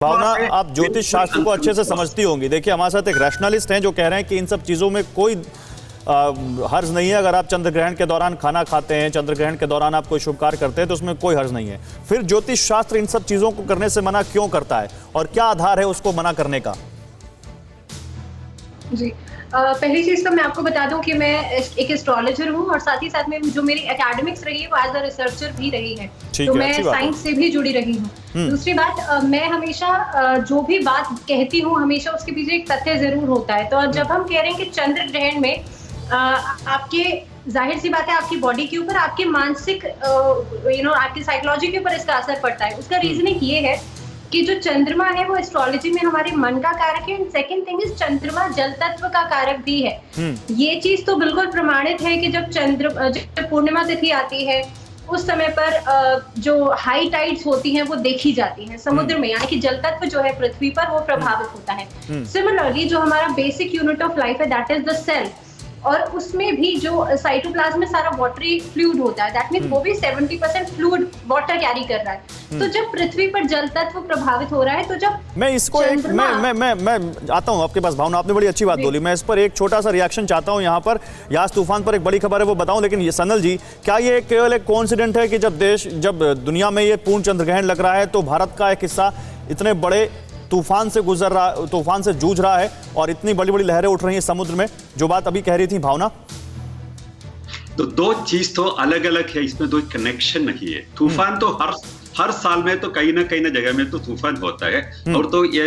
भावना, आप ज्योतिष शास्त्र को अच्छे से समझती होंगी। देखिए, हमारे साथ एक रैशनलिस्ट हैं जो कह रहे हैं कि इन सब चीज़ों में कोई हर्ज नहीं है। अगर आप चंद्र ग्रहण के दौरान खाना खाते हैं, चंद्र ग्रहण के दौरान आप कोई शुभ कार्य करते हैं, तो उसमें कोई हर्ज नहीं है। फिर ज्योतिष शास्त्र इन सब चीज़ों को करने से मना क्यों करता है और क्या आधार है उसको मना करने का? जी, पहली चीज तो मैं आपको बता दूं कि मैं एक एस्ट्रोलॉजर हूं और साथ ही साथ में जो मेरी एकेडमिक्स रही है वो एज अ रिसर्चर भी रही है, तो मैं साइंस से भी जुड़ी रही हूं। दूसरी बात, मैं हमेशा जो भी बात कहती हूं हमेशा उसके पीछे एक तथ्य जरूर होता है। तो जब हम कह रहे हैं कि चंद्र ग्रहण में आपके, जाहिर सी बात है, आपकी बॉडी के ऊपर, आपके मानसिक आपकी साइकोलॉजी के ऊपर इसका असर पड़ता है। उसका रीजनिंग ये है कि जो चंद्रमा है वो एस्ट्रोलॉजी में हमारे मन का कारक है। एंड सेकंड थिंग इज, चंद्रमा जल तत्व का कारक भी है। ये चीज तो बिल्कुल प्रमाणित है कि जब पूर्णिमा तिथि आती है उस समय पर जो हाई टाइड्स होती हैं वो देखी जाती हैं समुद्र में, यानी कि जल तत्व जो है पृथ्वी पर वो प्रभावित होता है। सिमिलरली जो हमारा बेसिक यूनिट ऑफ लाइफ है दैट इज द सेल, और उसमें भी जो साइटोप्लाज्म में सारा वाटरी फ्लूइड होता है, दैट मींस वो भी 70% फ्लूइड वाटर कैरी कर रहा है। तो जब पृथ्वी पर जल तत्व प्रभावित हो रहा है, तो जब मैं इसको मैं आता हूं आपके पास भावना, आपने बड़ी अच्छी बात बोली। मैं इस पर एक छोटा सा रिएक्शन चाहता हूं। यहाँ पर यास तूफान पर एक बड़ी खबर है वो बताऊं, लेकिन ये सनल जी, क्या ये केवल एक कोइंसिडेंट है कि जब दुनिया में ये पूर्ण चंद्र ग्रहण लग रहा है तो भारत का एक हिस्सा इतने बड़े तूफान से तूफान से जूझ रहा है और इतनी बड़ी बड़ी लहरें उठ रही हैं समुद्र में, जो बात अभी कह रही थी भावना? तो दो चीज तो अलग अलग है, इसमें कोई कनेक्शन नहीं है। तूफान तो हर साल में तो कहीं ना जगह में तो तूफान होता है, और तो ये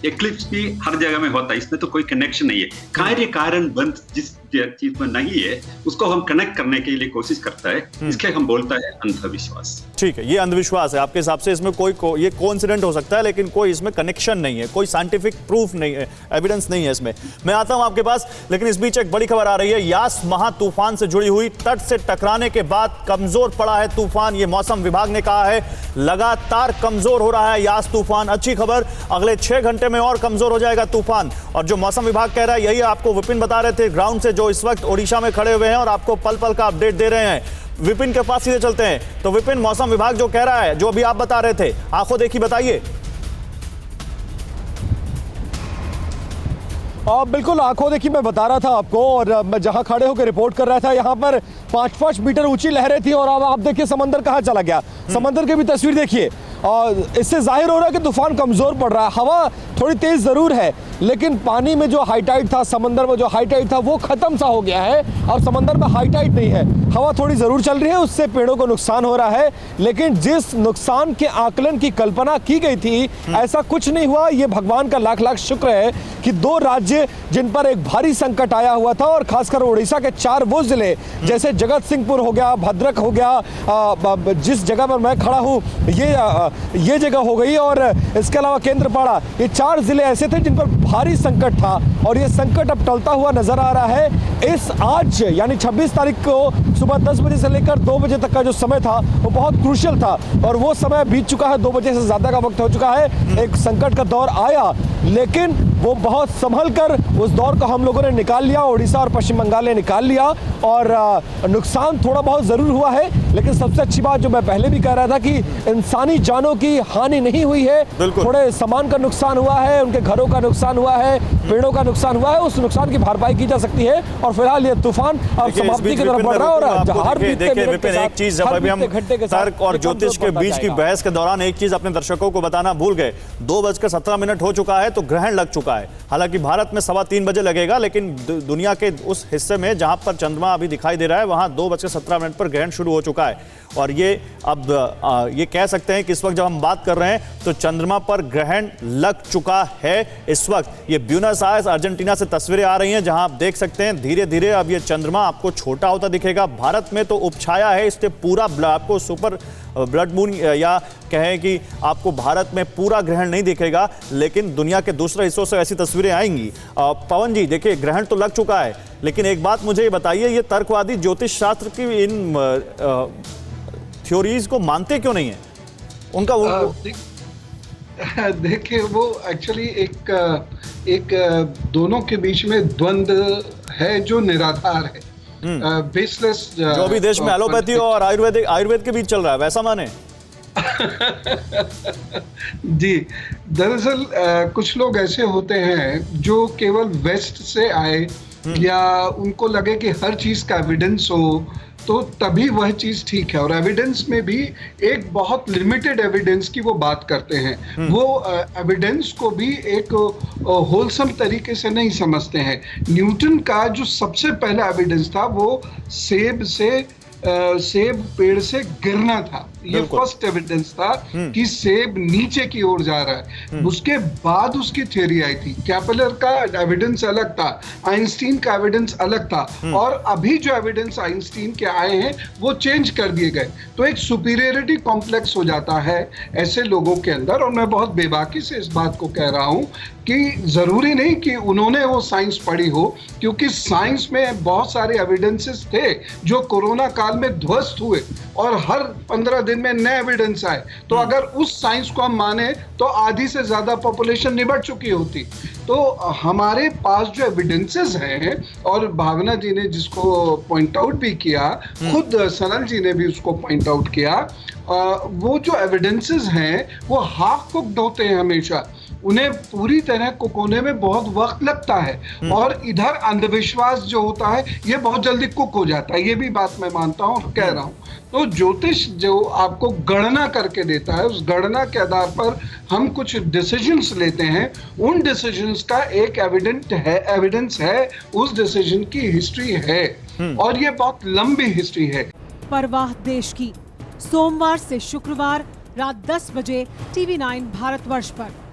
एक्लिप्स भी हर जगह में होता है। इसमें तो कोई कनेक्शन नहीं है। कार्य कारण बंध जिस चीज में नहीं है उसको हम कनेक्ट करने के लिए कोशिश करता है, इसके हम बोलता है अंधविश्वास। ठीक है, ये अंधविश्वास है आपके हिसाब से। इसमें ये कोइंसिडेंट हो सकता है लेकिन कोई इसमें कनेक्शन नहीं है, कोई साइंटिफिक प्रूफ नहीं है, एविडेंस नहीं है इसमें। मैं आता हूं आपके पास, लेकिन इस बीच एक बड़ी खबर आ रही है। यास महा तूफान से जुड़ी हुई, तट से टकराने के बाद कमजोर पड़ा है तूफान। ये मौसम विभाग ने कहा है लगातार कमजोर हो रहा है यास तूफान। अच्छी खबर, अगले 6 घंटे में और कमजोर हो जाएगा तूफान। और जो मौसम विभाग कह रहा है यही आपको विपिन बता रहे थे ग्राउंड से, जो इस वक्त ओडिशा में खड़े हुए हैं और आपको पल पल का अपडेट दे रहे हैं। विपिन के पास सीधे चलते हैं। तो विपिन, मौसम विभाग जो कह रहा है, जो अभी आप बता रहे थे, आंखों देखी बताइए। बिल्कुल आंखों देखी मैं बता रहा था आपको, और मैं जहां खड़े होकर रिपोर्ट कर रहा था यहाँ पर 5-5 मीटर ऊंची लहरें थी। और अब आप देखिए समंदर कहाँ चला गया। समंदर की भी तस्वीर देखिए, और इससे जाहिर हो रहा है कि तूफान कमजोर पड़ रहा है। हवा थोड़ी तेज जरूर है, लेकिन पानी में जो हाई टाइड था, समंदर में जो हाई टाइड था, वो खत्म सा हो गया है। और समंदर में हाई टाइड नहीं है, हवा थोड़ी जरूर चल रही है, उससे पेड़ों को नुकसान हो रहा है। लेकिन जिस नुकसान के आकलन की कल्पना की गई थी ऐसा कुछ नहीं हुआ। ये भगवान का लाख लाख शुक्र है कि 2 राज्य जिन पर एक भारी संकट आया हुआ था, और खासकर उड़ीसा के 4 वो जिले जैसे जगत सिंहपुर हो गया, भद्रक हो गया, जिस जगह पर मैं खड़ा हूँ ये जगह हो गई, और इसके अलावा केंद्रपाड़ा, ये 4 जिले ऐसे थे जिन पर भारी संकट था। और ये संकट अब टलता हुआ नजर आ रहा है। आज यानी 26 तारीख को सुबह 10 बजे से लेकर 2 बजे तक का जो समय था वो बहुत क्रूशियल था, और वो समय बीत चुका है। 2 बजे से ज्यादा का वक्त हो चुका है। एक संकट का दौर आया, लेकिन वो बहुत संभल कर उस दौर को हम लोगों ने निकाल लिया। उड़ीसा और पश्चिम बंगाल ने निकाल लिया, और नुकसान थोड़ा बहुत जरूर हुआ है, लेकिन सबसे अच्छी बात जो मैं पहले भी कह रहा था कि इंसानी जानों की हानि नहीं हुई है। थोड़े सामान का नुकसान हुआ है, उनके घरों का नुकसान हुआ है, पेड़ों का नुकसान हुआ है। उस नुकसान की भरपाई की जा सकती है। और फिलहाल ये तूफान अब समाप्ति की तरफ बढ़ रहा है। और एक चीज, जब अभी हम तर्क और ज्योतिष के बीच की बहस के दौरान एक चीज अपने दर्शकों को बताना भूल गए। 2:17 हो चुका है तो ग्रहण लग चुका है। हालांकि भारत में 3:15 बजे लगेगा, लेकिन दुनिया के उस हिस्से में जहां पर चंद्रमा अभी दिखाई दे रहा है वहां 2:17 पर ग्रहण शुरू हो चुका है। और ये अब ये कह सकते हैं कि इस वक्त जब हम बात कर रहे हैं तो चंद्रमा पर ग्रहण लग चुका है। इस वक्त ये ब्यूनस आयर्स अर्जेंटीना से तस्वीरें आ रही हैं, जहां आप देख सकते हैं धीरे धीरे अब ये चंद्रमा आपको छोटा होता दिखेगा। भारत में तो उपछाया है, इससे पूरा आपको सुपर ब्लड मून या कहें कि आपको भारत में पूरा ग्रहण नहीं दिखेगा, लेकिन दुनिया के दूसरे हिस्सों से ऐसी तस्वीरें आएंगी। पवन जी, देखिए ग्रहण तो लग चुका है, लेकिन एक बात मुझे ये बताइए, ये तर्कवादी ज्योतिष शास्त्र की इन थ्योरीज को मानते क्यों नहीं है? उनका देखिए, वो एक्चुअली एक दोनों के बीच में द्वंद्व है जो निराधार है, बेसलेस, जो भी देश में एलोपैथी और आयुर्वेद के बीच चल रहा है, वैसा माने? जी, दरअसल कुछ लोग ऐसे होते हैं जो केवल वेस्ट से आए या उनको लगे कि हर चीज का एविडेंस हो तो तभी वह चीज ठीक है, और एविडेंस में भी एक बहुत लिमिटेड एविडेंस की वो बात करते हैं। वो एविडेंस को भी एक होलसम तरीके से नहीं समझते हैं। न्यूटन का जो सबसे पहला एविडेंस था वो सेब पेड़ से गिरना था। ये फर्स्ट एविडेंस था कि सेब नीचे की ओर जा रहा है। उसके बाद उसकी थ्योरी आई थी। कैपलर का एविडेंस अलग था, आइंस्टीन का एविडेंस अलग था, और अभी जो एविडेंस आइंस्टीन के आए हैं वो चेंज कर दिए गए। तो एक सुपीरियरिटी कॉम्प्लेक्स हो जाता है ऐसे लोगों के अंदर। और मैं बहुत बेबाकी से इस बात को कह रहा हूं कि जरूरी नहीं कि उन्होंने वो साइंस पढ़ी हो, क्योंकि साइंस में बहुत सारे एविडेंसेस थे जो कोरोना काल में ध्वस्त हुए और हर 15 दिन में नए एविडेंस आए। तो अगर उस साइंस को हम माने तो आधी से ज्यादा पॉपुलेशन निबट चुकी होती। तो हमारे पास जो एविडेंसेस हैं, और भावना जी ने जिसको पॉइंट आउट भी किया, खुद सनल जी ने भी उसको पॉइंट आउट किया, वो जो एविडेंसेस हैं वो हाफ कुक्ड होते हैं हमेशा। उन्हें पूरी तरह कुक होने में बहुत वक्त लगता है, और इधर अंधविश्वास जो होता है ये बहुत जल्दी कुक हो जाता है। ये भी बात मैं मानता हूँ और कह रहा हूँ। तो ज्योतिष जो आपको गणना करके देता है, उस गणना के आधार पर हम कुछ डिसीजंस लेते हैं। उन डिसीजंस का एक एविडेंस है, उस डिसीजन की हिस्ट्री है, और ये बहुत लंबी हिस्ट्री है। परवाह देश की, सोमवार से शुक्रवार रात 10 बजे TV9 भारतवर्ष पर।